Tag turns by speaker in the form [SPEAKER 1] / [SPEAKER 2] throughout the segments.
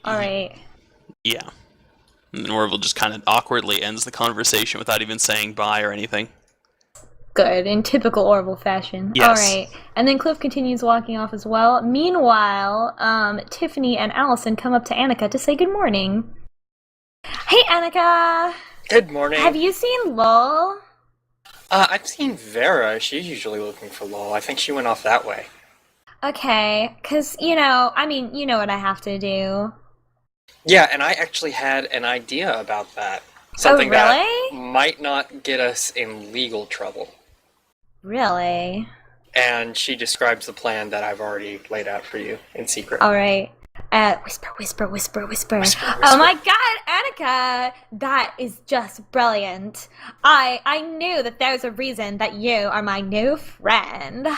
[SPEAKER 1] Alright.
[SPEAKER 2] Yeah. And Orville just kind of awkwardly ends the conversation without even saying bye or anything.
[SPEAKER 1] Good, in typical Orville fashion.
[SPEAKER 2] Yes.
[SPEAKER 1] Alright. And then Cliff continues walking off as well. Meanwhile, Tiffany and Allison come up to Anaka to say good morning. Hey, Anaka!
[SPEAKER 3] Good morning.
[SPEAKER 1] Have you seen Lol?
[SPEAKER 3] I've seen Vara. She's usually looking for Lol. I think she went off that way.
[SPEAKER 1] Okay, because, you know what I have to do.
[SPEAKER 3] Yeah, and I actually had an idea about that. Something that might not get us in legal trouble.
[SPEAKER 1] Really?
[SPEAKER 3] And she describes the plan that I've already laid out for you in secret.
[SPEAKER 1] Alright. Whisper, whisper, whisper, whisper. Oh my god, Anaka! That is just brilliant. I knew that there's a reason that you are my new friend.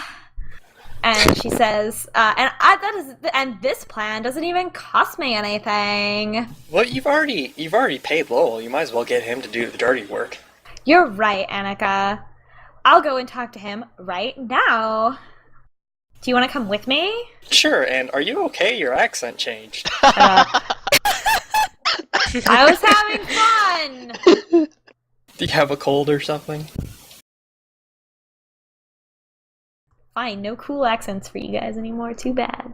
[SPEAKER 1] And she says, and this plan doesn't even cost me anything.
[SPEAKER 3] Well, you've already paid Lowell. You might as well get him to do the dirty work.
[SPEAKER 1] You're right, Anaka. I'll go and talk to him right now. Do you want to come with me?
[SPEAKER 3] Sure, and are you okay? Your accent changed.
[SPEAKER 1] I was having fun!
[SPEAKER 3] Do you have a cold or something?
[SPEAKER 1] Fine, no cool accents for you guys anymore. Too bad.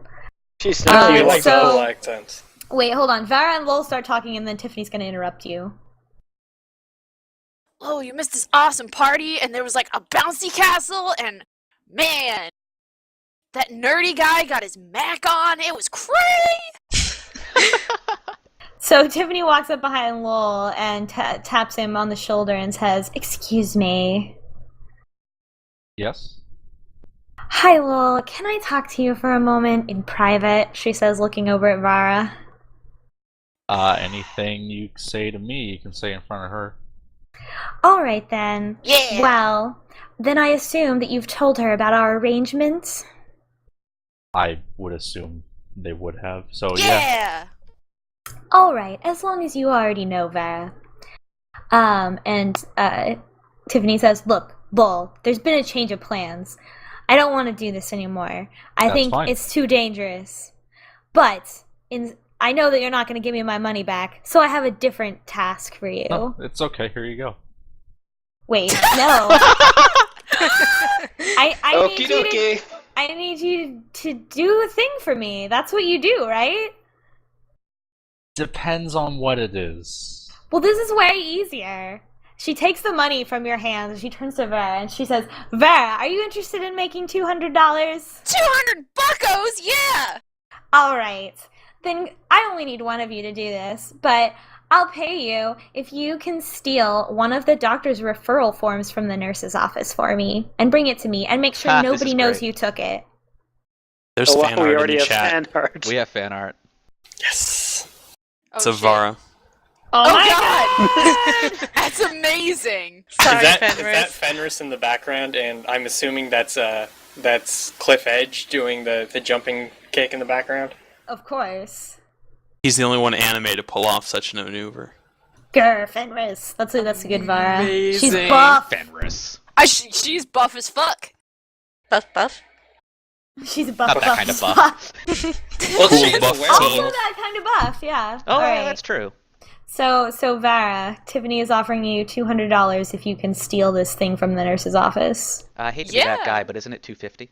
[SPEAKER 3] She's not you like cool accents.
[SPEAKER 1] Wait, hold on. Vara and Lowell start talking, and then Tiffany's gonna interrupt you.
[SPEAKER 4] Oh, you missed this awesome party, and there was like a bouncy castle, and man, that nerdy guy got his Mac on. It was crazy.
[SPEAKER 1] So Tiffany walks up behind Lowell and taps him on the shoulder and says, "Excuse me."
[SPEAKER 5] Yes?
[SPEAKER 1] Hi, Lowell. Can I talk to you for a moment in private? She says, looking over at Vara.
[SPEAKER 5] Anything you say to me, you can say in front of her.
[SPEAKER 1] All right, then.
[SPEAKER 4] Yeah.
[SPEAKER 1] Well, then I assume that you've told her about our arrangements?
[SPEAKER 5] I would assume they would have, so
[SPEAKER 4] yeah.
[SPEAKER 1] All right, as long as you already know, Vara. Tiffany says, "Look, Bull, there's been a change of plans. I don't want to do this anymore. I think it's too dangerous. But I know that you're not going to give me my money back, so I have a different task for you."
[SPEAKER 5] No, it's okay. Here you go.
[SPEAKER 1] Wait, no. I need you to do a thing for me. That's what you do, right?
[SPEAKER 5] Depends on what it is.
[SPEAKER 1] Well, this is way easier. She takes the money from your hands and she turns to Vara and she says, "Vara, are you interested in making $200?
[SPEAKER 4] $200 yeah!
[SPEAKER 1] Alright. Then I only need one of you to do this, but I'll pay you if you can steal one of the doctor's referral forms from the nurse's office for me and bring it to me and make sure nobody knows you took it."
[SPEAKER 2] There's fan art in the chat.
[SPEAKER 6] Fan art.
[SPEAKER 7] We have fan art.
[SPEAKER 3] Yes.
[SPEAKER 2] It's a Vara.
[SPEAKER 4] Oh my god! That's amazing!
[SPEAKER 3] Sorry, is that Fenris in the background? And I'm assuming that's Cliff Edge doing the jumping kick in the background?
[SPEAKER 1] Of course.
[SPEAKER 2] He's the only one anime to pull off such a maneuver.
[SPEAKER 1] Grr, Fenris. That's a good Vara.
[SPEAKER 4] Amazing.
[SPEAKER 1] She's buff.
[SPEAKER 7] Fenris.
[SPEAKER 4] She's buff as fuck.
[SPEAKER 6] Buff?
[SPEAKER 1] She's buff.
[SPEAKER 7] Not that kind of buff.
[SPEAKER 3] Well,
[SPEAKER 2] Cool
[SPEAKER 3] she's
[SPEAKER 2] buff
[SPEAKER 3] aware.
[SPEAKER 1] Also that kind of buff, yeah.
[SPEAKER 7] Oh,
[SPEAKER 1] All
[SPEAKER 7] yeah,
[SPEAKER 1] right.
[SPEAKER 7] that's true.
[SPEAKER 1] So Vara, Tiffany is offering you $200 if you can steal this thing from the nurse's office.
[SPEAKER 7] I hate to be that guy, but isn't it $250?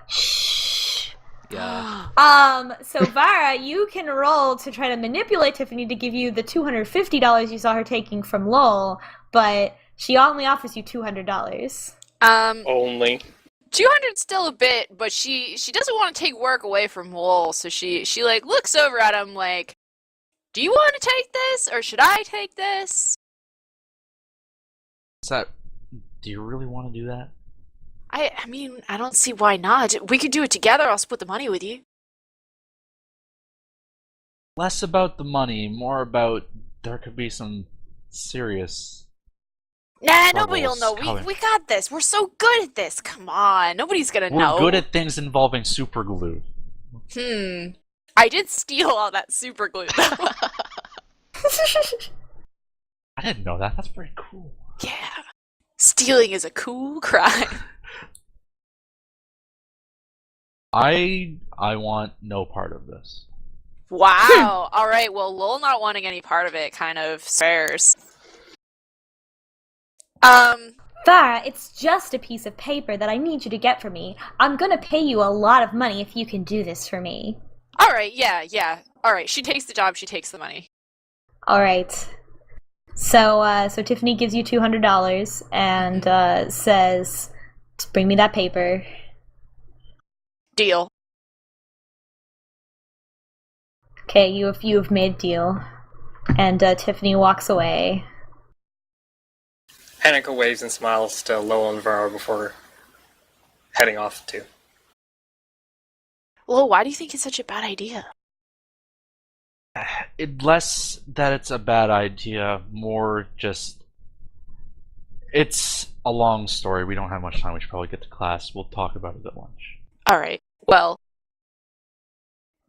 [SPEAKER 1] Shh.
[SPEAKER 7] Yeah.
[SPEAKER 1] So Vara, you can roll to try to manipulate Tiffany to give you the $250 you saw her taking from Lowell, but she only offers you $200.
[SPEAKER 3] Only.
[SPEAKER 4] 200's still a bit, but she doesn't want to take work away from Lowell, so she like looks over at him like, "Do you want to take this, or should I take this?"
[SPEAKER 5] Do you really want to do that?
[SPEAKER 4] I mean, I don't see why not. We could do it together. I'll split the money with you.
[SPEAKER 5] Less about the money, more about there could be some serious...
[SPEAKER 4] Nah, nobody will know.
[SPEAKER 5] coming.
[SPEAKER 4] We got this. We're so good at this. Come on. Nobody's gonna know.
[SPEAKER 5] We're good at things involving super glue.
[SPEAKER 4] I did steal all that super glue, though.
[SPEAKER 5] I didn't know that. That's pretty cool.
[SPEAKER 4] Yeah. Stealing is a cool crime.
[SPEAKER 5] I want no part of this.
[SPEAKER 4] Wow. All right. Well, Lowell not wanting any part of it kind of spares.
[SPEAKER 1] Vara, it's just a piece of paper that I need you to get for me. I'm gonna pay you a lot of money if you can do this for me.
[SPEAKER 4] All right. Yeah. All right. She takes the job. She takes the money.
[SPEAKER 1] All right. So Tiffany gives you $200 and says, "Bring me that paper."
[SPEAKER 4] Deal.
[SPEAKER 1] Okay, you have made deal, and Tiffany walks away.
[SPEAKER 3] Anaka waves and smiles to Lowell and Vara before heading off too.
[SPEAKER 4] Lowell, why do you think it's such a bad idea?
[SPEAKER 5] Less that it's a bad idea, more just... It's a long story. We don't have much time. We should probably get to class. We'll talk about it at lunch.
[SPEAKER 4] All right. Well,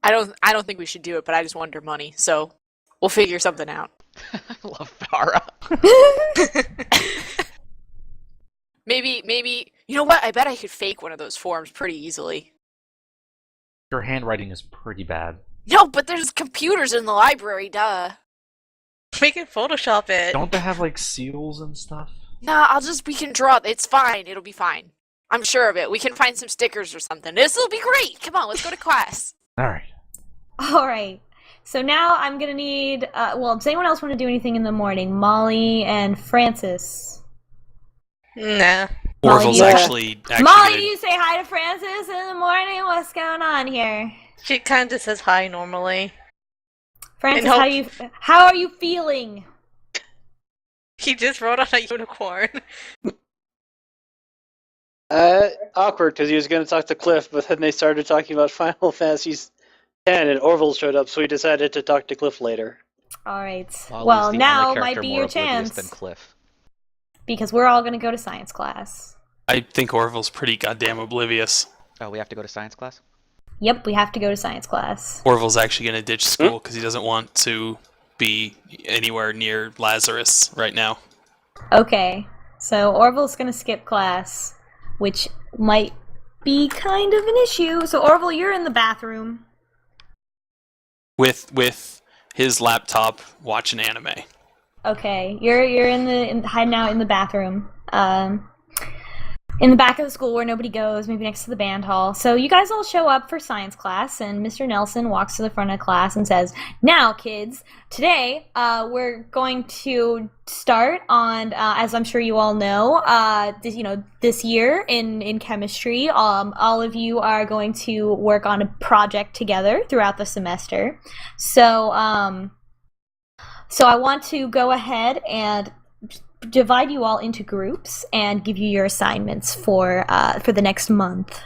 [SPEAKER 4] I don't think we should do it, but I just want her money, so we'll figure something out.
[SPEAKER 7] I love Vara.
[SPEAKER 4] Maybe, you know what? I bet I could fake one of those forms pretty easily.
[SPEAKER 5] Your handwriting is pretty bad.
[SPEAKER 4] No, but there's computers in the library, duh.
[SPEAKER 6] We can Photoshop it.
[SPEAKER 5] Don't they have, like, seals and stuff?
[SPEAKER 4] Nah, we can draw. It's fine. It'll be fine. I'm sure of it. We can find some stickers or something. This'll be great. Come on, let's go to class.
[SPEAKER 5] Alright.
[SPEAKER 1] Alright. So now I'm gonna need, does anyone else want to do anything in the morning? Molly and Francis.
[SPEAKER 6] Nah.
[SPEAKER 2] Orville's
[SPEAKER 1] Molly,
[SPEAKER 2] actually
[SPEAKER 1] Molly,
[SPEAKER 2] gonna...
[SPEAKER 1] do you say hi to Francis in the morning? What's going on here?
[SPEAKER 6] She kind of says hi normally.
[SPEAKER 1] Francis,
[SPEAKER 6] And
[SPEAKER 1] how are you feeling?
[SPEAKER 6] He just rode on a unicorn.
[SPEAKER 8] Awkward, because he was going to talk to Cliff, but then they started talking about Final Fantasy X, and Orville showed up, so we decided to talk to Cliff later.
[SPEAKER 1] Alright.
[SPEAKER 7] Molly's
[SPEAKER 1] Well,
[SPEAKER 7] the
[SPEAKER 1] now
[SPEAKER 7] only
[SPEAKER 1] might
[SPEAKER 7] character
[SPEAKER 1] be
[SPEAKER 7] more
[SPEAKER 1] your
[SPEAKER 7] oblivious
[SPEAKER 1] chance.
[SPEAKER 7] than Cliff.
[SPEAKER 1] Because we're all gonna go to science class.
[SPEAKER 2] I think Orville's pretty goddamn oblivious.
[SPEAKER 7] Oh, we have to go to science class?
[SPEAKER 1] Yep, we have to go to science class.
[SPEAKER 2] Orville's actually going to ditch school because he doesn't want to be anywhere near Lazarus right now.
[SPEAKER 1] Okay. So Orville's gonna skip class, which might be kind of an issue. So Orville, you're in the bathroom.
[SPEAKER 2] With his laptop watching anime.
[SPEAKER 1] Okay, you're hiding out in the bathroom, in the back of the school where nobody goes, maybe next to the band hall. So you guys all show up for science class, and Mr. Nelson walks to the front of class and says, "Now, kids, today we're going to start on, as I'm sure you all know, this year in chemistry. All of you are going to work on a project together throughout the semester. So I want to go ahead and divide you all into groups and give you your assignments for the next month.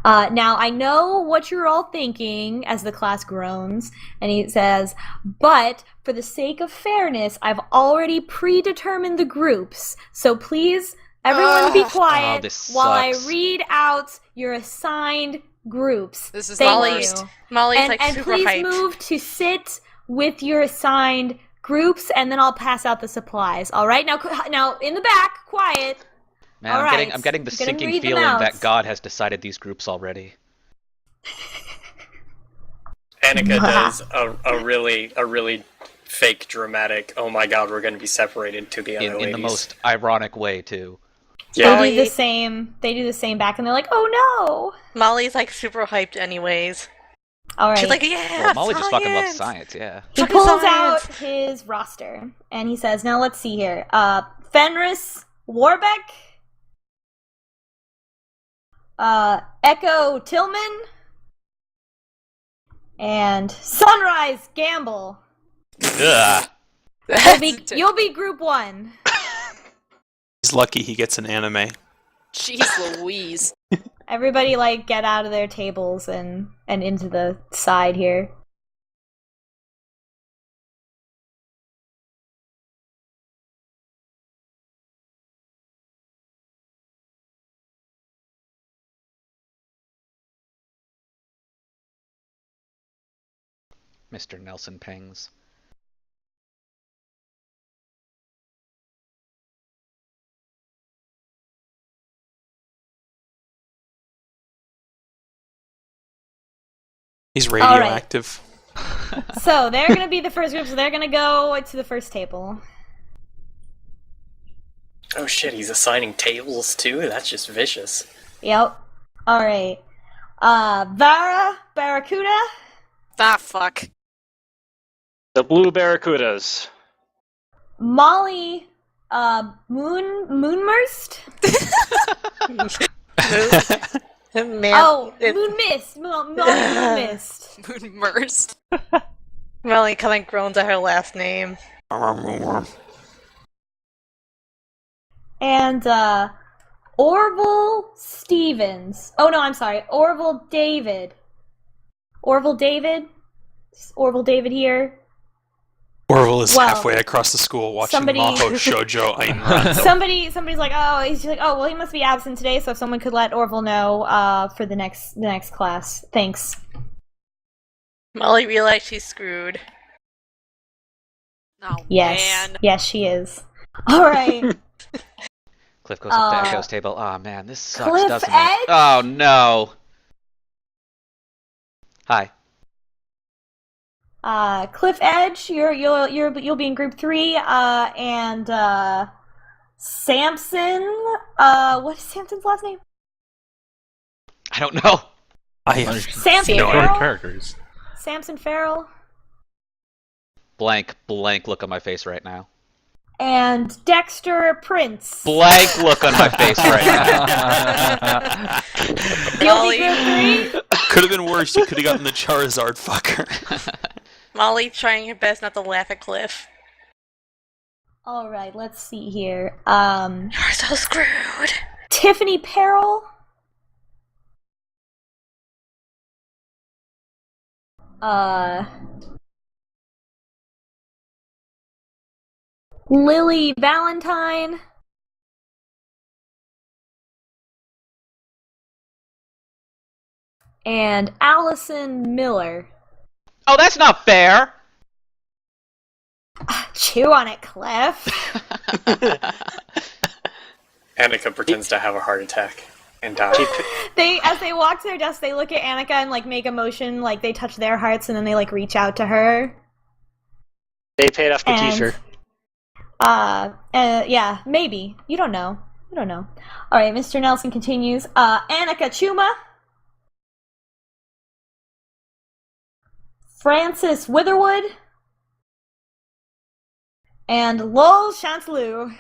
[SPEAKER 1] Now, I know what you're all thinking as the class groans, and he says, but for the sake of fairness, I've already predetermined the groups, so please, everyone be quiet
[SPEAKER 7] this
[SPEAKER 1] while I
[SPEAKER 7] sucks.
[SPEAKER 1] read out your assigned groups.
[SPEAKER 4] This is
[SPEAKER 1] Thank
[SPEAKER 4] the
[SPEAKER 1] you.
[SPEAKER 4] worst.
[SPEAKER 6] Molly's
[SPEAKER 1] And,
[SPEAKER 6] like
[SPEAKER 1] and
[SPEAKER 6] super
[SPEAKER 1] please
[SPEAKER 6] hyped.
[SPEAKER 1] move to sit with your assigned groups, and then I'll pass out the supplies. All right, now in the back, quiet.
[SPEAKER 7] Man,
[SPEAKER 1] All right,
[SPEAKER 7] I'm getting the
[SPEAKER 1] I'm gonna
[SPEAKER 7] sinking
[SPEAKER 1] read them
[SPEAKER 7] feeling
[SPEAKER 1] out.
[SPEAKER 7] that God has decided these groups already.
[SPEAKER 3] Anaka does a really fake dramatic, oh my god, we're going to be separated to the other ladies.
[SPEAKER 7] In the most ironic way, too.
[SPEAKER 3] Yeah.
[SPEAKER 1] They do the same. They do the same back, and they're like, "Oh no!"
[SPEAKER 6] Molly's like super hyped anyways.
[SPEAKER 1] All right.
[SPEAKER 6] She's like, yeah,
[SPEAKER 7] Well, Molly just fucking loves
[SPEAKER 6] science.
[SPEAKER 7] science, yeah.
[SPEAKER 1] he
[SPEAKER 6] fucking
[SPEAKER 1] pulls
[SPEAKER 6] science.
[SPEAKER 1] out his roster, and he says, "Now let's see here. Fenris Warbeck, Echo Tillman, and Sunrise Gamble.
[SPEAKER 2] Ugh.
[SPEAKER 1] You'll be group 1."
[SPEAKER 2] He's lucky he gets an anime.
[SPEAKER 4] Jeez Louise.
[SPEAKER 1] Everybody, get out of their tables and into the side here.
[SPEAKER 7] Mr. Nelson pings.
[SPEAKER 2] He's
[SPEAKER 1] right.
[SPEAKER 2] radioactive.
[SPEAKER 1] So they're gonna be the first group, so they're gonna go to the first table.
[SPEAKER 3] Oh shit, he's assigning tables too? That's just vicious.
[SPEAKER 1] Yep. Alright. Vara, Barracuda.
[SPEAKER 4] Ah, fuck.
[SPEAKER 8] The blue Barracudas.
[SPEAKER 1] Molly, Moonmist?
[SPEAKER 6] Man,
[SPEAKER 1] Oh, Moonmist! Molly Moonmist.
[SPEAKER 4] Moonmist.
[SPEAKER 6] Melanie kind of groans at her last name.
[SPEAKER 1] And, Orville Stevens. Oh no, I'm sorry. Orville David. Orville David? Orville David here.
[SPEAKER 2] Orville is
[SPEAKER 1] Wow.
[SPEAKER 2] halfway across the school watching
[SPEAKER 1] Somebody-
[SPEAKER 2] Maho Shoujo Ayn Rand.
[SPEAKER 1] Somebody's like, he's like, oh, well, he must be absent today, so if someone could let Orville know, for the next class. Thanks.
[SPEAKER 6] Molly realized she's screwed.
[SPEAKER 4] Oh,
[SPEAKER 1] Yes.
[SPEAKER 4] man.
[SPEAKER 1] Yes, she is. Alright.
[SPEAKER 7] Cliff goes up to Echo's table. Oh man, this sucks,
[SPEAKER 1] Cliff
[SPEAKER 7] doesn't
[SPEAKER 1] Edge?
[SPEAKER 7] it? Oh no. Hi.
[SPEAKER 1] Cliff Edge, you'll be in group 3, and, Samson, what is Samson's last name?
[SPEAKER 7] I don't know.
[SPEAKER 2] I have
[SPEAKER 1] Samson
[SPEAKER 2] no
[SPEAKER 1] Farrell?
[SPEAKER 5] characters.
[SPEAKER 1] Samson Farrell.
[SPEAKER 7] Blank look on my face right now.
[SPEAKER 1] And Dexter Prince.
[SPEAKER 7] Blank look on my face right now.
[SPEAKER 1] You'll be group 3?
[SPEAKER 2] could have been worse. You could have gotten the Charizard fucker.
[SPEAKER 6] Molly trying her best not to laugh at Cliff.
[SPEAKER 1] Alright, let's see here.
[SPEAKER 6] You're so screwed.
[SPEAKER 1] Tiffany Peril. Lily Valentine. And Allison Miller.
[SPEAKER 7] Oh, that's not fair.
[SPEAKER 1] Chew on it, Cliff.
[SPEAKER 3] Anaka pretends to have a heart attack and die.
[SPEAKER 1] As they walk to their desk, they look at Anaka and like make a motion, like they touch their hearts, and then they like reach out to her.
[SPEAKER 8] They paid off the
[SPEAKER 1] And-
[SPEAKER 8] t-shirt.
[SPEAKER 1] Yeah, maybe. You don't know. Alright, Mr. Nelson continues. Anaka Chuma. Francis Witherwood. And Lol Chantelou.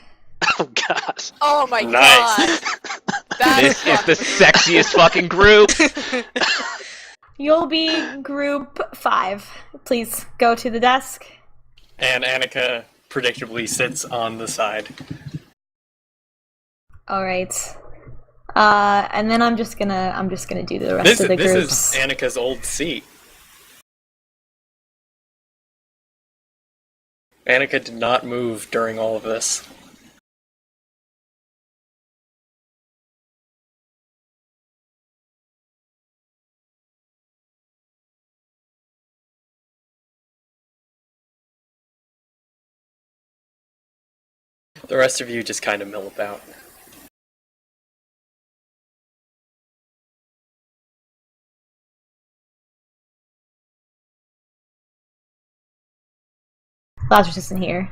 [SPEAKER 8] Oh god.
[SPEAKER 4] Oh my
[SPEAKER 3] Nice.
[SPEAKER 4] god. That
[SPEAKER 7] This is the sexiest fucking group.
[SPEAKER 1] You'll be group 5. Please go to the desk.
[SPEAKER 3] And Anaka predictably sits on the side.
[SPEAKER 1] Alright. And then I'm just gonna do the rest of the
[SPEAKER 3] This
[SPEAKER 1] groups.
[SPEAKER 3] is Anaka's old seat. Anaka did not move during all of this. The rest of you just kind of mill about.
[SPEAKER 1] Lazarus isn't here.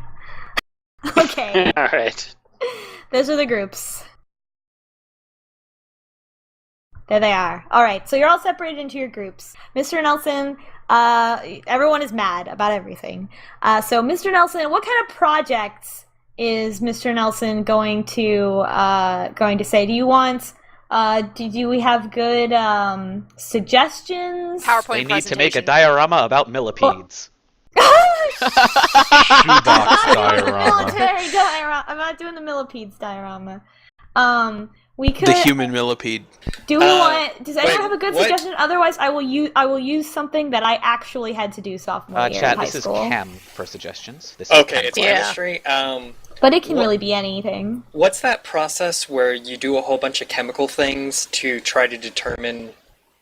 [SPEAKER 1] Okay.
[SPEAKER 8] Alright.
[SPEAKER 1] Those are the groups. There they are. Alright, so you're all separated into your groups. Mr. Nelson, everyone is mad about everything. So Mr. Nelson, what kind of projects is Mr. Nelson going to say? Do you want do we have good suggestions?
[SPEAKER 4] PowerPoint
[SPEAKER 7] They need to make a
[SPEAKER 4] presentation.
[SPEAKER 7] diorama about millipedes.
[SPEAKER 5] Shoebox diorama.
[SPEAKER 1] Military diorama. I'm not doing the millipedes diorama. We could.
[SPEAKER 2] The human millipede.
[SPEAKER 1] Do we want? Does anyone
[SPEAKER 3] wait,
[SPEAKER 1] have a good
[SPEAKER 3] what?
[SPEAKER 1] suggestion? Otherwise, I will use something that I actually had to do sophomore year
[SPEAKER 7] Chad,
[SPEAKER 1] in high
[SPEAKER 7] this is
[SPEAKER 1] school.
[SPEAKER 7] chem for suggestions. This is
[SPEAKER 3] Okay,
[SPEAKER 7] chem
[SPEAKER 3] it's
[SPEAKER 7] class.
[SPEAKER 6] Yeah.
[SPEAKER 3] chemistry.
[SPEAKER 1] But it can
[SPEAKER 3] What-
[SPEAKER 1] really be anything.
[SPEAKER 3] What's that process where you do a whole bunch of chemical things to try to determine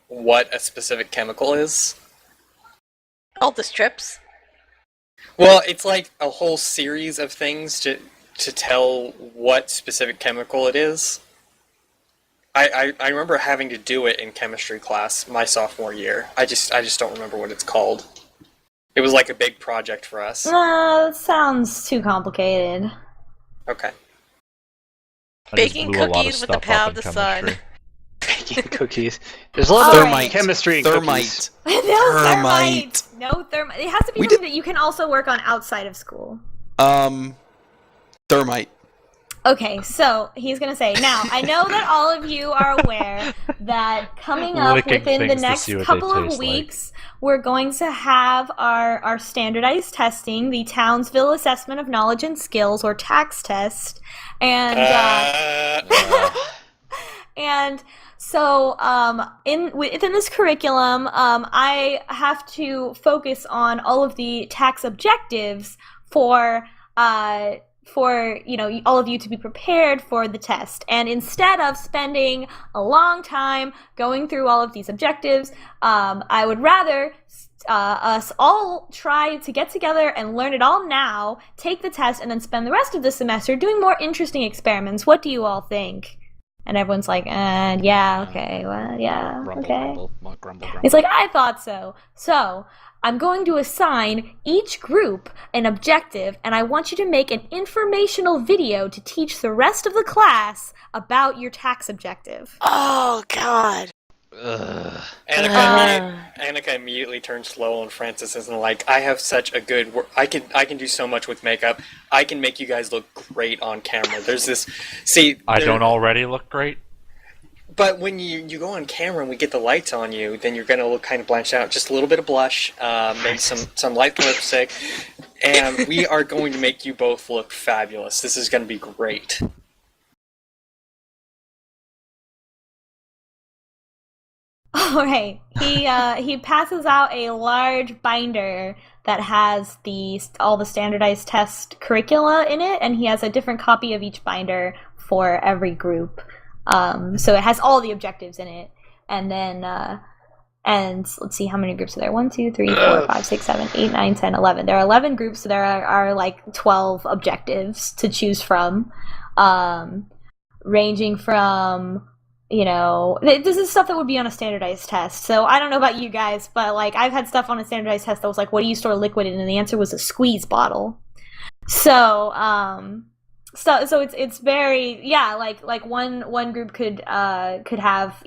[SPEAKER 3] what a specific chemical is?
[SPEAKER 6] All the strips.
[SPEAKER 3] Well, it's like a whole series of things to tell what specific chemical it is. I remember having to do it in chemistry class my sophomore year. I just don't remember what it's called. It was like a big project for us.
[SPEAKER 1] That sounds too complicated.
[SPEAKER 3] Okay.
[SPEAKER 5] I just
[SPEAKER 6] Baking
[SPEAKER 5] blew a lot
[SPEAKER 6] cookies with
[SPEAKER 5] stuff
[SPEAKER 6] the power
[SPEAKER 5] up
[SPEAKER 6] of
[SPEAKER 5] in
[SPEAKER 6] the sun.
[SPEAKER 5] chemistry.
[SPEAKER 8] Baking cookies. There's a lot of
[SPEAKER 1] Alright.
[SPEAKER 8] chemistry and cookies.
[SPEAKER 1] No thermite. No thermite. It has to be something that you can also work on outside of school.
[SPEAKER 2] Thermite.
[SPEAKER 1] Okay, so he's gonna say, now, I know that all of you are aware that coming up
[SPEAKER 5] Licking
[SPEAKER 1] within the
[SPEAKER 5] things to
[SPEAKER 1] next
[SPEAKER 5] see what
[SPEAKER 1] couple
[SPEAKER 5] they
[SPEAKER 1] of
[SPEAKER 5] taste like.
[SPEAKER 1] weeks, we're going to have our standardized testing, the Townsville Assessment of Knowledge and Skills, or TAX test, and and so within this curriculum, I have to focus on all of the TAX objectives for all of you to be prepared for the test. And instead of spending a long time going through all of these objectives, I would rather us all try to get together and learn it all now, take the test, and then spend the rest of the semester doing more interesting experiments. What do you all think? And everyone's like, yeah, okay, well, yeah, okay.
[SPEAKER 7] Grumble.
[SPEAKER 1] It's like, I thought so. So, I'm going to assign each group an objective, and I want you to make an informational video to teach the rest of the class about your tax objective.
[SPEAKER 4] Oh, God.
[SPEAKER 3] Anaka immediately turns slow on Francis and like, I have such a good I can do so much with makeup. I can make you guys look great on camera. There's this
[SPEAKER 5] I don't already look great?
[SPEAKER 3] But when you go on camera and we get the lights on you, then you're gonna look kind of blanched out. Just a little bit of blush, maybe some light lipstick, and we are going to make you both look fabulous. This is gonna be great.
[SPEAKER 1] Alright, he passes out a large binder that has all the standardized test curricula in it, and he has a different copy of each binder for every group. So it has all the objectives in it, and then and let's see, how many groups are there? 1, 2, 3, 4, 5, 6, 7, 8, 9, 10, 11. There are 11 groups, so there are like 12 objectives to choose from, ranging from, this is stuff that would be on a standardized test. So I don't know about you guys, but like I've had stuff on a standardized test that was like, what do you store liquid in? And the answer was a squeeze bottle. So So it's very like one group could have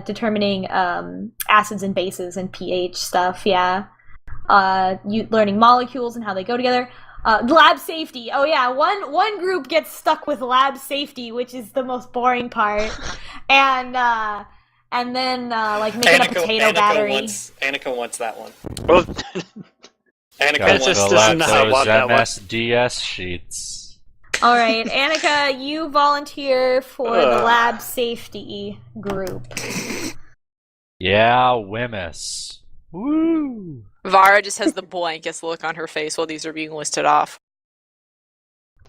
[SPEAKER 1] determining acids and bases and pH stuff, you learning molecules and how they go together. Lab safety. Oh yeah, one group gets stuck with lab safety, which is the most boring part, and then like making a potato battery.
[SPEAKER 3] Anaka wants that one.
[SPEAKER 8] Well,
[SPEAKER 3] Anaka
[SPEAKER 8] Francis
[SPEAKER 3] wants
[SPEAKER 8] does
[SPEAKER 5] Select
[SPEAKER 8] not
[SPEAKER 5] those
[SPEAKER 8] want that one.
[SPEAKER 5] MSDS sheets.
[SPEAKER 1] All right, Anaka, you volunteer for the lab safety group.
[SPEAKER 5] Yeah, Wemmis. Woo!
[SPEAKER 4] Vara just has the blankest look on her face while these are being listed off.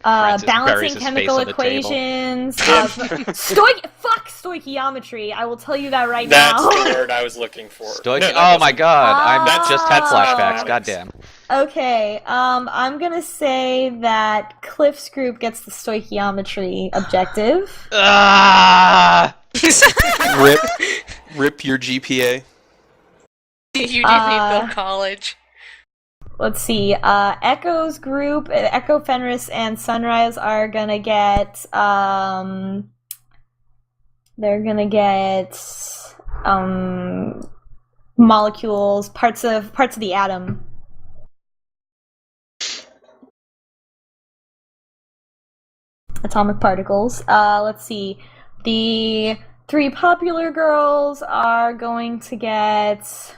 [SPEAKER 7] Francis buries
[SPEAKER 1] Balancing
[SPEAKER 7] his
[SPEAKER 1] chemical
[SPEAKER 7] face on the table.
[SPEAKER 1] equations. Stoichiometry. I will tell you that right
[SPEAKER 3] That's
[SPEAKER 1] now.
[SPEAKER 3] the word I was looking for.
[SPEAKER 7] Oh
[SPEAKER 3] No,
[SPEAKER 7] my god, I
[SPEAKER 1] That's
[SPEAKER 7] just had flashbacks,
[SPEAKER 3] Alex.
[SPEAKER 7] goddamn.
[SPEAKER 1] Okay, I'm gonna say that Cliff's group gets the stoichiometry objective.
[SPEAKER 7] Ah!
[SPEAKER 2] Rip your GPA.
[SPEAKER 6] You didn't go to college.
[SPEAKER 1] Let's see. Echo's group, Echo, Fenris, and Sunrise are gonna get. They're gonna get molecules, parts of the atom. Atomic particles. Let's see. The 3 popular girls are going to get.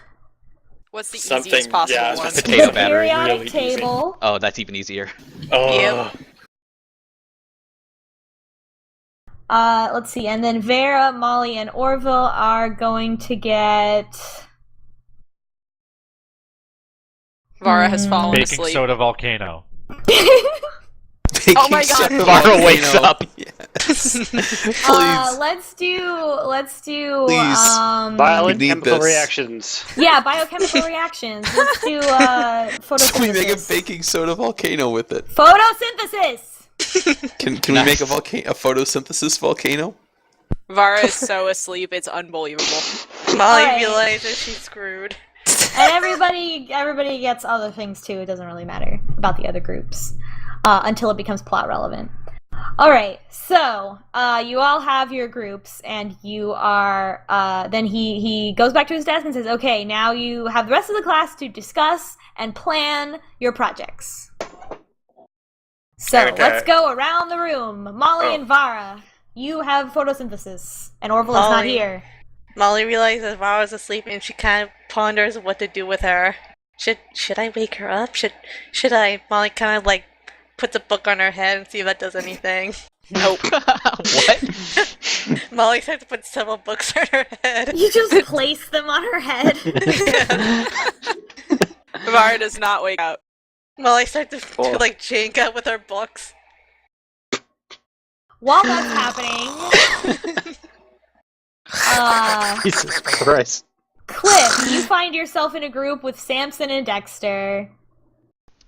[SPEAKER 4] What's the
[SPEAKER 3] Something-
[SPEAKER 4] easiest possible
[SPEAKER 3] yeah,
[SPEAKER 4] one?
[SPEAKER 7] Potato
[SPEAKER 1] the
[SPEAKER 7] battery.
[SPEAKER 1] periodic
[SPEAKER 3] Really easy.
[SPEAKER 1] table.
[SPEAKER 7] Oh, that's even easier.
[SPEAKER 3] Oh,
[SPEAKER 1] Let's see, and then Vara, Molly, and Orville are going to get.
[SPEAKER 4] Vara has fallen
[SPEAKER 5] Baking
[SPEAKER 4] asleep.
[SPEAKER 5] soda volcano.
[SPEAKER 4] Oh my God.
[SPEAKER 7] Vara wakes up.
[SPEAKER 2] Yes. Please.
[SPEAKER 1] Let's do
[SPEAKER 2] Please.
[SPEAKER 8] Violent
[SPEAKER 2] need
[SPEAKER 8] chemical
[SPEAKER 2] this.
[SPEAKER 8] reactions.
[SPEAKER 1] yeah, biochemical reactions. Let's do
[SPEAKER 2] Can we make a
[SPEAKER 1] photosynthesis.
[SPEAKER 2] baking soda volcano with it?
[SPEAKER 1] Photosynthesis.
[SPEAKER 2] Can we make a photosynthesis volcano?
[SPEAKER 4] Vara is so asleep, it's unbelievable.
[SPEAKER 6] Molly
[SPEAKER 1] Alright.
[SPEAKER 6] realizes she's screwed.
[SPEAKER 1] And everybody gets other things too. It doesn't really matter about the other groups until it becomes plot relevant. All right, so you all have your groups, and you are. Then he goes back to his desk and says, "Okay, now you have the rest of the class to discuss and plan your projects." So let's go around the room. Molly and Vara, you have photosynthesis, and Orville is not here.
[SPEAKER 6] Molly realizes Vara's asleep, and she kind of ponders what to do with her. Should I wake her up? Should I? Molly kind of like puts a book on her head and see if that does anything.
[SPEAKER 7] Nope. What?
[SPEAKER 6] Molly starts to put several books on her head.
[SPEAKER 1] You just place them on her head.
[SPEAKER 4] Vara does not wake up.
[SPEAKER 6] Molly starts to do like Jenga with her books.
[SPEAKER 1] While that's happening,
[SPEAKER 8] Jesus Christ.
[SPEAKER 1] Cliff, you find yourself in a group with Samson and Dexter.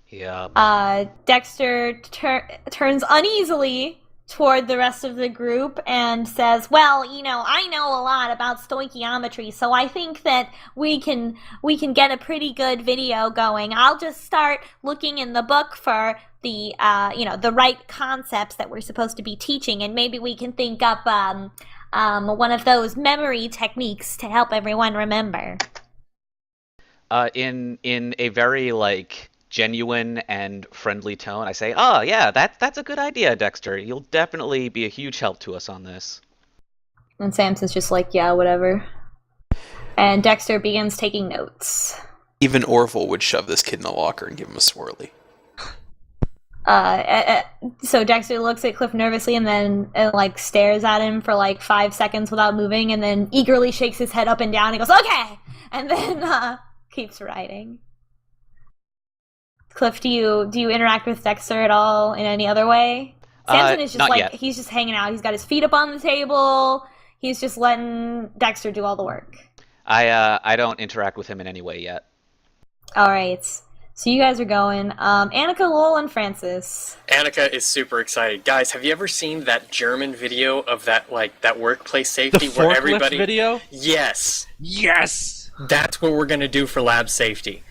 [SPEAKER 7] Yeah.
[SPEAKER 1] Dexter turns uneasily toward the rest of the group and says, "Well, I know a lot about stoichiometry, so I think that we can get a pretty good video going. I'll just start looking in the book for the the right concepts that we're supposed to be teaching, and maybe we can think up one of those memory techniques to help everyone remember."
[SPEAKER 7] In a very genuine and friendly tone, I say, "Oh yeah, that's a good idea, Dexter. You'll definitely be a huge help to us on this."
[SPEAKER 1] And Samson's just like, "Yeah, whatever." And Dexter begins taking notes.
[SPEAKER 2] Even Orville would shove this kid in the locker and give him a swirly.
[SPEAKER 1] So Dexter looks at Cliff nervously and then stares at him for 5 seconds without moving, and then eagerly shakes his head up and down and goes, "Okay!" And then keeps writing. Cliff, do you interact with Dexter at all in any other way? Samson is just
[SPEAKER 7] yet.
[SPEAKER 1] He's just hanging out. He's got his feet up on the table. He's just letting Dexter do all the work.
[SPEAKER 7] I don't interact with him in any way yet.
[SPEAKER 1] All right. So you guys are going. Anaka, Lowell, and Francis.
[SPEAKER 3] Anaka is super excited. Guys, have you ever seen that German video of that workplace safety
[SPEAKER 5] The
[SPEAKER 3] where
[SPEAKER 5] forklift
[SPEAKER 3] everybody?
[SPEAKER 5] video?
[SPEAKER 3] Yes.
[SPEAKER 5] Yes!
[SPEAKER 3] That's what we're gonna do for lab safety.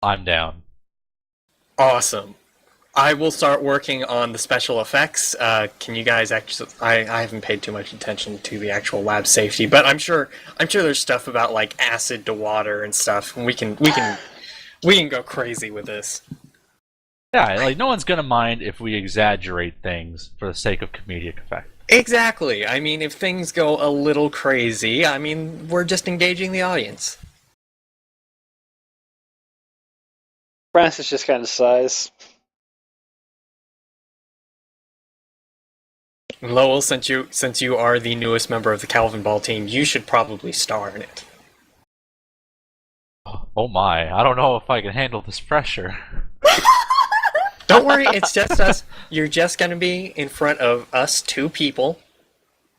[SPEAKER 5] I'm down.
[SPEAKER 3] Awesome. I will start working on the special effects. Can you guys actually? I haven't paid too much attention to the actual lab safety, but I'm sure there's stuff about acid to water and stuff, and we can go crazy with this.
[SPEAKER 5] Yeah, no one's gonna mind if we exaggerate things for the sake of comedic effect.
[SPEAKER 3] Exactly. I mean, if things go a little crazy, we're just engaging the audience.
[SPEAKER 8] Francis just kind of sighs.
[SPEAKER 3] Lowell, since you are the newest member of the Calvin Ball team, you should probably star in it.
[SPEAKER 5] Oh my, I don't know if I can handle this pressure.
[SPEAKER 3] Don't worry, it's just us. You're just going to be in front of us two people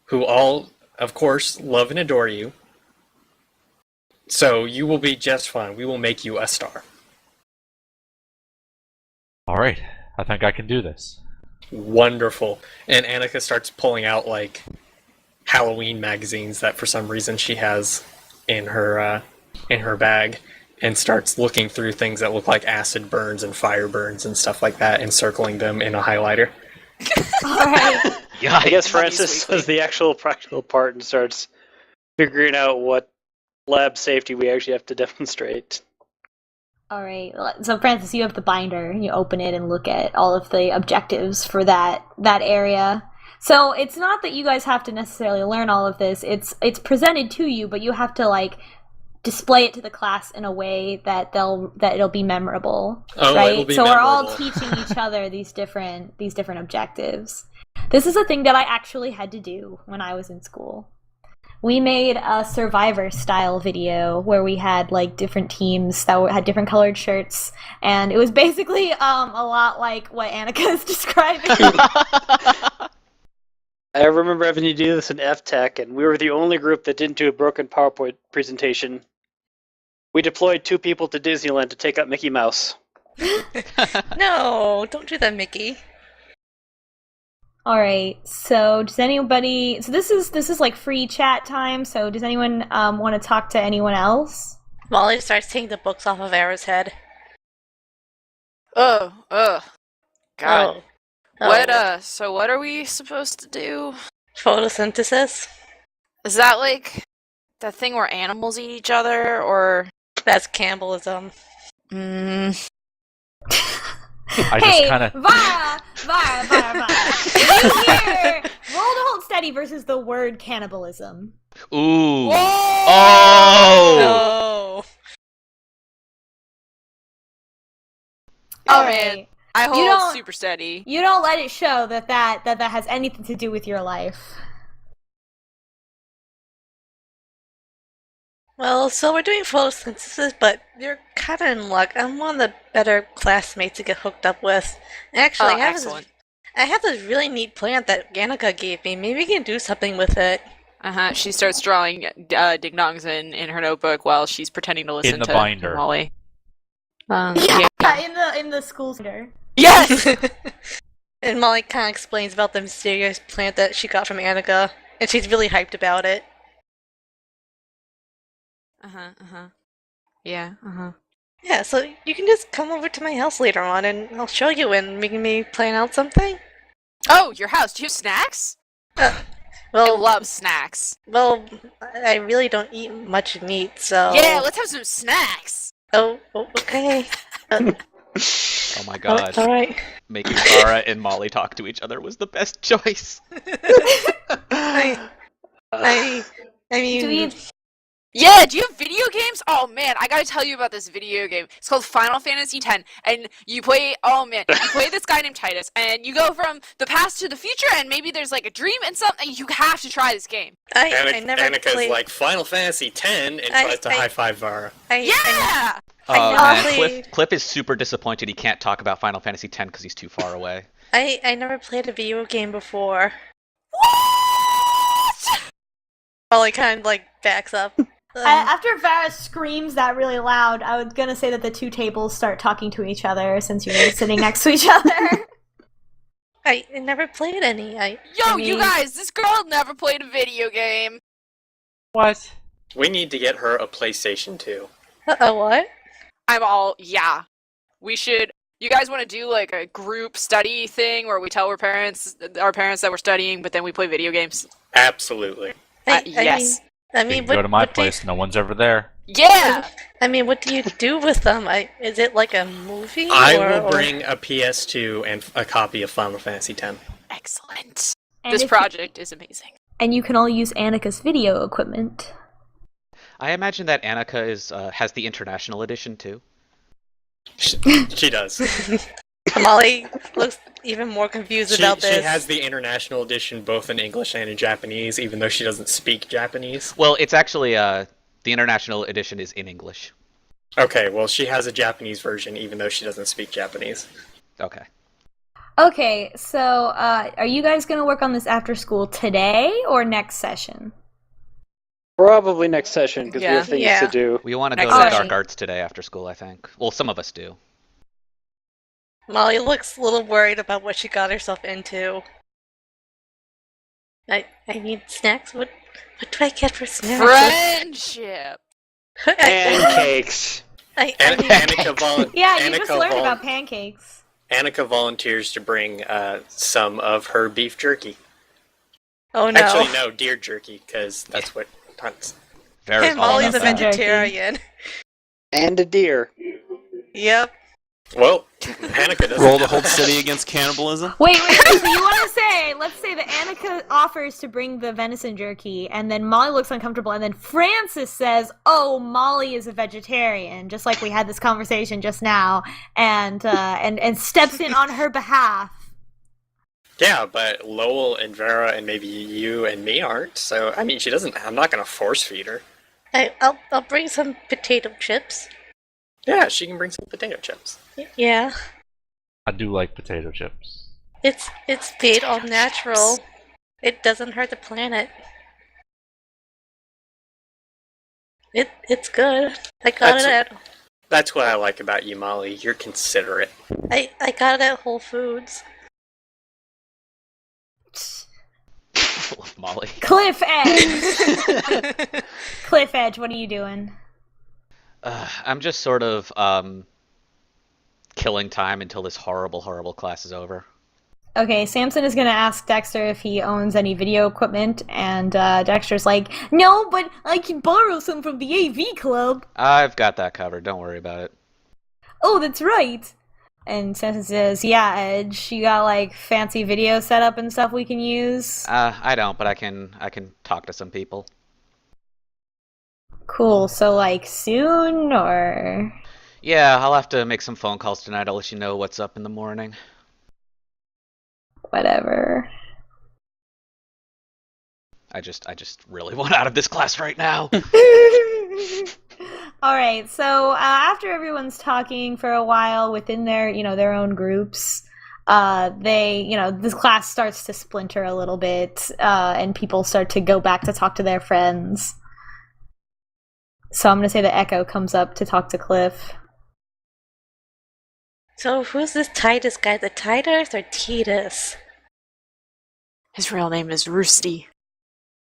[SPEAKER 3] who all, of course, love and adore you. So you will be just fine. We will make you a star.
[SPEAKER 5] Alright, I think I can do this.
[SPEAKER 3] Wonderful. And Anaka starts pulling out Halloween magazines that for some reason she has in her bag, and starts looking through things that look like acid burns and fire burns and stuff like that, and circling them in a highlighter.
[SPEAKER 1] Alright.
[SPEAKER 7] Yeah,
[SPEAKER 8] I guess Francis does the actual practical part and starts figuring out what lab safety we actually have to demonstrate.
[SPEAKER 1] Alright. So Francis, you have the binder. You open it and look at all of the objectives for that area. So it's not that you guys have to necessarily learn all of this. It's presented to you, but you have to display it to the class in a way that it'll be memorable.
[SPEAKER 3] Oh,
[SPEAKER 1] right?
[SPEAKER 3] it'll be
[SPEAKER 1] so
[SPEAKER 3] memorable.
[SPEAKER 1] We're all teaching each other these different objectives. This is a thing that I actually had to do when I was in school. We made a Survivor-style video where we had different teams that had different colored shirts, and it was basically a lot like what Annika is describing.
[SPEAKER 8] I remember having to do this in F-Tech, and we were the only group that didn't do a broken PowerPoint presentation. We deployed 2 people to Disneyland to take out Mickey Mouse.
[SPEAKER 6] No, don't do that, Mickey.
[SPEAKER 1] All right. So does anybody? So this is free chat time. So does anyone want to talk to anyone else?
[SPEAKER 6] Molly starts taking the books off of Vara's head.
[SPEAKER 4] God.
[SPEAKER 6] Oh.
[SPEAKER 4] So what are we supposed to do?
[SPEAKER 6] Photosynthesis?
[SPEAKER 4] Is that like that thing where animals eat each other, or?
[SPEAKER 6] That's cannibalism.
[SPEAKER 5] I
[SPEAKER 1] Hey,
[SPEAKER 5] just kind of.
[SPEAKER 1] Vara! You hear roll to hold steady versus the word cannibalism.
[SPEAKER 7] Ooh.
[SPEAKER 4] Whoa!
[SPEAKER 7] Oh!
[SPEAKER 6] No.
[SPEAKER 1] All
[SPEAKER 4] man.
[SPEAKER 1] right.
[SPEAKER 4] I
[SPEAKER 1] You
[SPEAKER 4] hold
[SPEAKER 1] don't-
[SPEAKER 4] super steady.
[SPEAKER 1] You don't let it show that has anything to do with your life.
[SPEAKER 6] Well, so we're doing photosynthesis, but you're kind of in luck. I'm one of the better classmates to get hooked up with. Actually,
[SPEAKER 4] Excellent.
[SPEAKER 6] I have this really neat plant that Anaka gave me. Maybe we can do something with it.
[SPEAKER 4] She starts drawing ding-dongs in her notebook while she's pretending to listen
[SPEAKER 5] In the
[SPEAKER 4] to
[SPEAKER 5] binder.
[SPEAKER 4] Molly.
[SPEAKER 1] In the school center.
[SPEAKER 4] Yes!
[SPEAKER 6] And Molly kind of explains about the mysterious plant that she got from Anaka, and she's really hyped about it.
[SPEAKER 4] Yeah,
[SPEAKER 6] Yeah, so you can just come over to my house later on, and I'll show you, and we can maybe plan out something.
[SPEAKER 4] Oh, your house. Do you have snacks? I
[SPEAKER 6] Well,
[SPEAKER 4] love snacks.
[SPEAKER 6] I really don't eat much meat, so...
[SPEAKER 4] Yeah, let's have some snacks.
[SPEAKER 6] Oh, okay.
[SPEAKER 7] Oh my god.
[SPEAKER 6] Alright.
[SPEAKER 7] Making Vara and Molly talk to each other was the best choice.
[SPEAKER 6] I mean...
[SPEAKER 1] Do we?
[SPEAKER 4] Yeah, do you have video games? Oh man, I gotta tell you about this video game. It's called Final Fantasy X, and you play, you play this guy named Titus, and you go from the past to the future, and maybe there's like a dream and something. You have to try this game.
[SPEAKER 6] I never
[SPEAKER 3] Annika's
[SPEAKER 6] played...
[SPEAKER 3] like Final Fantasy X and tries to high five Vara.
[SPEAKER 4] Yeah!
[SPEAKER 6] I never
[SPEAKER 7] Cliff,
[SPEAKER 6] played...
[SPEAKER 7] Cliff is super disappointed he can't talk about Final Fantasy X because he's too far away.
[SPEAKER 6] I never played a video game before.
[SPEAKER 4] What?
[SPEAKER 6] Molly kind of like backs up.
[SPEAKER 1] After Vara screams that really loud, I was gonna say that the two tables start talking to each other since you're sitting next to each other.
[SPEAKER 6] I never played any.
[SPEAKER 4] You guys, this girl never played a video game.
[SPEAKER 5] What?
[SPEAKER 3] We need to get her a PlayStation 2.
[SPEAKER 6] What?
[SPEAKER 4] We should. You guys want to do like a group study thing where we tell our parents that we're studying, but then we play video games?
[SPEAKER 3] Absolutely.
[SPEAKER 4] Yes.
[SPEAKER 6] I
[SPEAKER 5] You
[SPEAKER 6] mean,
[SPEAKER 5] can go to my place. No one's ever there.
[SPEAKER 4] Yeah.
[SPEAKER 6] I mean, what do you do with them? Is it like a movie?
[SPEAKER 3] I will bring a PS2 and a copy of Final Fantasy X.
[SPEAKER 4] Excellent.
[SPEAKER 1] And
[SPEAKER 4] This
[SPEAKER 1] if-
[SPEAKER 4] project is amazing.
[SPEAKER 1] And you can all use Annika's video equipment.
[SPEAKER 7] I imagine that Anaka has the international edition too.
[SPEAKER 3] She does.
[SPEAKER 6] Molly looks even more confused about this.
[SPEAKER 3] She has the international edition both in English and in Japanese, even though she doesn't speak Japanese.
[SPEAKER 7] Well, it's actually the international edition is in English.
[SPEAKER 3] Okay, well, she has a Japanese version, even though she doesn't speak Japanese.
[SPEAKER 7] Okay.
[SPEAKER 1] Okay, so are you guys gonna work on this after school today or next session?
[SPEAKER 8] Probably next session, because we
[SPEAKER 4] Yeah.
[SPEAKER 8] have things to do.
[SPEAKER 7] We want to
[SPEAKER 4] Next
[SPEAKER 7] go to
[SPEAKER 4] session.
[SPEAKER 7] Dark Arts today after school, I think. Well, some of us do.
[SPEAKER 6] Molly looks a little worried about what she got herself into. I need snacks. What do I get for snacks?
[SPEAKER 4] Friendship.
[SPEAKER 8] Pancakes.
[SPEAKER 3] Annika
[SPEAKER 1] Yeah, you just learned about pancakes.
[SPEAKER 3] Annika volunteers to bring some of her beef jerky.
[SPEAKER 6] Oh no.
[SPEAKER 3] Actually, no, deer jerky, because that's what hunts.
[SPEAKER 7] Vara's
[SPEAKER 6] And
[SPEAKER 7] all
[SPEAKER 6] Molly's a
[SPEAKER 7] about that.
[SPEAKER 6] vegetarian.
[SPEAKER 8] And a deer.
[SPEAKER 6] Yep.
[SPEAKER 3] Well, Annika doesn't
[SPEAKER 2] Roll to
[SPEAKER 3] have
[SPEAKER 2] hold
[SPEAKER 3] that.
[SPEAKER 2] steady against cannibalism.
[SPEAKER 1] Wait, so you want to say, let's say that Annika offers to bring the venison jerky, and then Molly looks uncomfortable, and then Francis says, oh, Molly is a vegetarian, just like we had this conversation just now, and steps in on her behalf.
[SPEAKER 3] Yeah, but Lowell and Vera and maybe you and me aren't, so, I mean, I'm not going to force feed her.
[SPEAKER 6] I'll bring some potato chips.
[SPEAKER 3] Yeah, she can bring some potato chips.
[SPEAKER 6] Yeah.
[SPEAKER 5] I do like potato chips.
[SPEAKER 6] It's made all natural. It doesn't hurt the planet. It's good.
[SPEAKER 3] That's what I like about you, Molly. You're considerate.
[SPEAKER 6] I got it at Whole Foods.
[SPEAKER 7] Love Molly.
[SPEAKER 1] Cliff Edge! Cliff Edge, what are you doing?
[SPEAKER 7] I'm just sort of killing time until this horrible, horrible class is over.
[SPEAKER 1] Okay, Samson is gonna ask Dexter if he owns any video equipment, and Dexter's like, no, but I can borrow some from the AV club.
[SPEAKER 7] I've got that covered. Don't worry about it.
[SPEAKER 1] Oh, that's right. And Samson says, yeah, Edge, you got like fancy video setup and stuff we can use?
[SPEAKER 7] I don't, but I can talk to some people.
[SPEAKER 1] Cool, so like soon, or?
[SPEAKER 7] Yeah, I'll have to make some phone calls tonight. I'll let you know what's up in the morning.
[SPEAKER 1] Whatever.
[SPEAKER 7] I just really want out of this class right now.
[SPEAKER 1] All right, so after everyone's talking for a while within their, their own groups, this class starts to splinter a little bit, and people start to go back to talk to their friends. So I'm gonna say that Echo comes up to talk to Cliff.
[SPEAKER 6] So who's this Titus guy? The Titus or Titus?
[SPEAKER 4] His real name is Roosty.